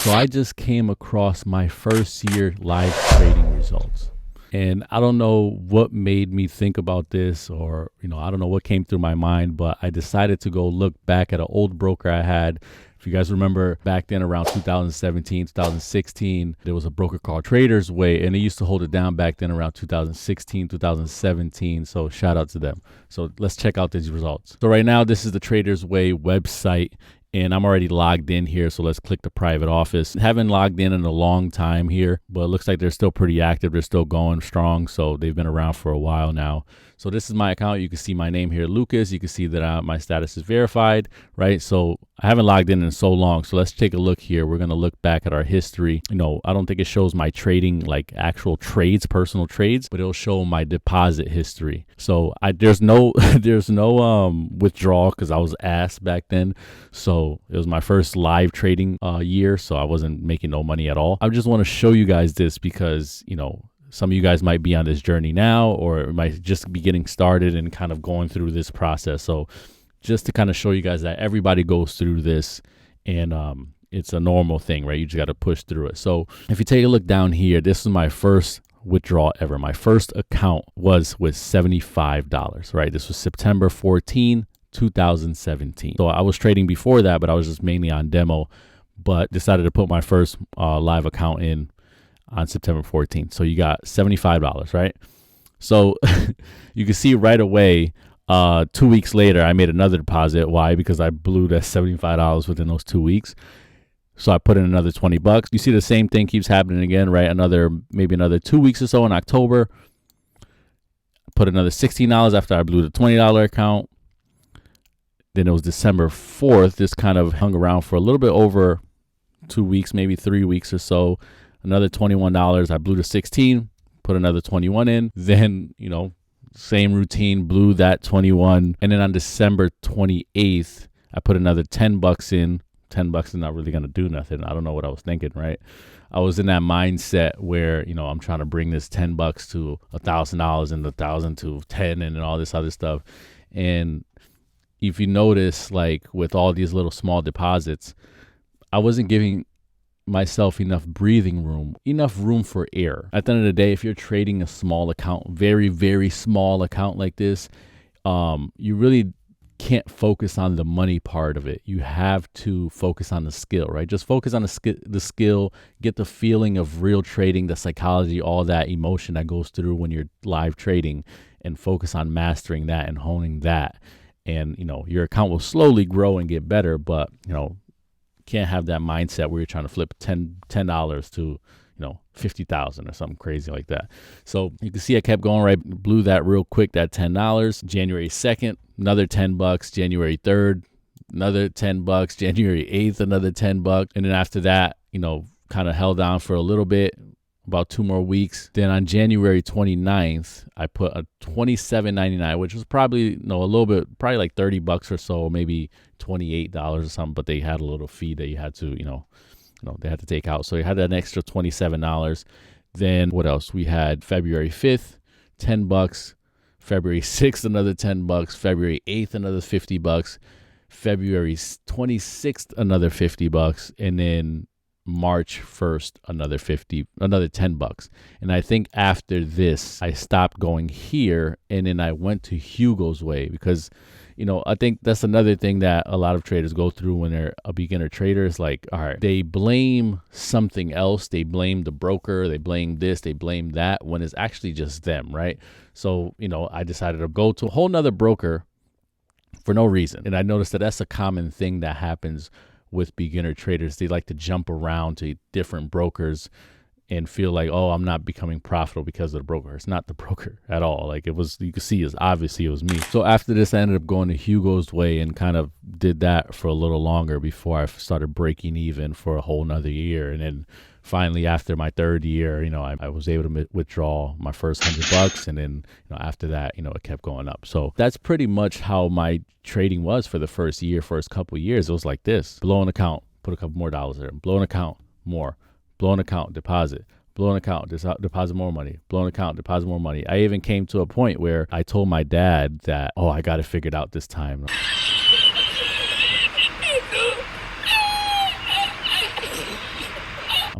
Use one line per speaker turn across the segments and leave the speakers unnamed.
So I just came across my first year live trading results. And I don't know what made me think about this, or, I don't know what came through my mind, but I decided to go look back at an old broker I had. If you guys remember back then around 2017, 2016, there was a broker called Traders Way, and they used to hold it down back then around 2016, 2017. So shout out to them. So let's check out these results. So right now, this is the Traders Way website. And I'm already logged in here, so let's click the private office. Haven't logged in a long time here, but it looks like they're still pretty active. They're still going strong, so they've been around for a while now. So this is my account. You can see my name here, Lucas. You can see that my status is verified, right? So I haven't logged in so long, so let's take a look here. We're going to look back at our history. I don't think it shows my trading, like actual trades, personal trades, but it'll show my deposit history. So there's no withdrawal because I was asked back then. So it was my first live trading year, so I wasn't making no money at all. I just want to show you guys this because, some of you guys might be on this journey now, or it might just be getting started and kind of going through this process. So just to kind of show you guys that everybody goes through this, and it's a normal thing, right? You just got to push through it. So if you take a look down here, this is my first withdrawal ever. My first account was with $75, right? This was September 14, 2017. So I was trading before that, but I was just mainly on demo, but decided to put my first live account in on September 14th. So you got $75, right? So you can see right away, 2 weeks later, I made another deposit. Why? Because I blew that $75 within those 2 weeks. So I put in another $20. You see the same thing keeps happening again, right? Maybe another 2 weeks or so in October. Put another $16 after I blew the $20 account. Then it was December 4th. This kind of hung around for a little bit over 2 weeks, maybe 3 weeks or so. Another $21. I blew the 16, put another 21 in. Then, same routine, blew that 21. And then on December 28th, I put another $10 in. $10 is not really going to do nothing. I don't know what I was thinking, right? I was in that mindset where, I'm trying to bring this $10 to $1,000 and $1,000 to 10 and all this other stuff. And if you notice, like with all these little small deposits, I wasn't giving myself enough breathing room, enough room for error. At the end of the day, if you're trading a small account, very, very small account like this, you really can't focus on the money part of it. You have to focus on the skill, right? Just focus on the skill, get the feeling of real trading, the psychology, all that emotion that goes through when you're live trading, and focus on mastering that and honing that. And, your account will slowly grow and get better, but, can't have that mindset where you're trying to flip $10 to, 50,000 or something crazy like that. So you can see I kept going, right? Blew that real quick, that $10. January 2nd, another $10. January 3rd, another $10. January 8th, another $10. And then after that, kind of held down for a little bit, about 2 more weeks. Then on January 29th, I put a $27.99, which was probably, a little bit, probably like $30 or so, maybe $28 or something, but they had a little fee that you had to, they had to take out. So you had that extra $27. Then what else? We had February 5th, $10. February 6th, another $10. February 8th, another $50. February 26th, another $50. And then March 1st, another $10. And I think after this, I stopped going here, and then I went to Hugo's Way because, I think that's another thing that a lot of traders go through when they're a beginner trader. Is like, all right, they blame something else. They blame the broker. They blame this. They blame that, when it's actually just them, right? So, I decided to go to a whole nother broker for no reason. And I noticed that that's a common thing that happens with beginner traders. They like to jump around to different brokers and feel like, oh, I'm not becoming profitable because of the broker. It's not the broker at all. Like it was, you could see obviously it was me. So after this, I ended up going to Hugo's Way and kind of did that for a little longer before I started breaking even for a whole nother year. And then finally, after my third year, I was able to withdraw my first $100. And then, after that, it kept going up. So that's pretty much how my trading was for the first couple of years. It was like this: blow an account, put a couple more dollars there, blow an account, more, blow an account, deposit, blow an account, deposit more money, blow an account, deposit more money. I even came to a point where I told my dad that, I got it figured out this time.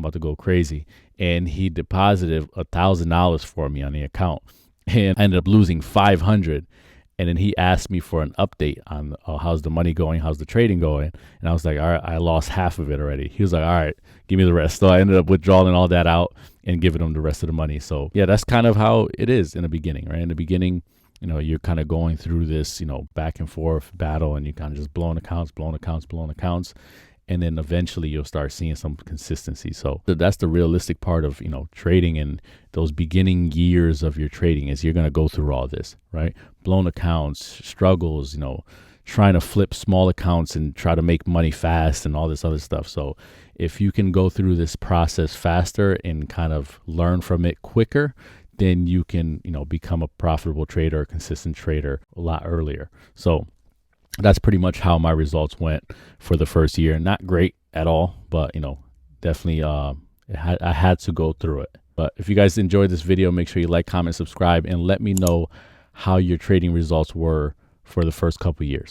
I'm about to go crazy. And he deposited $1,000 for me on the account, and I ended up losing 500. And then he asked me for an update on how's the money going, how's the trading going. And I was like, all right, I lost half of it already. He was like, all right, give me the rest. So I ended up withdrawing all that out and giving him the rest of the money. So yeah, that's kind of how it is in the beginning, right? In the beginning, you're kind of going through this, back and forth battle, and you kind of just blowing accounts. And then eventually you'll start seeing some consistency. So that's the realistic part of, trading, and those beginning years of your trading is you're going to go through all this, right? Blown accounts, struggles, trying to flip small accounts and try to make money fast and all this other stuff. So if you can go through this process faster and kind of learn from it quicker, then you can, become a profitable trader, a consistent trader a lot earlier. So that's pretty much how my results went for the first year. Not great at all, but definitely I had to go through it. But if you guys enjoyed this video, make sure you like, comment, subscribe, and let me know how your trading results were for the first couple years.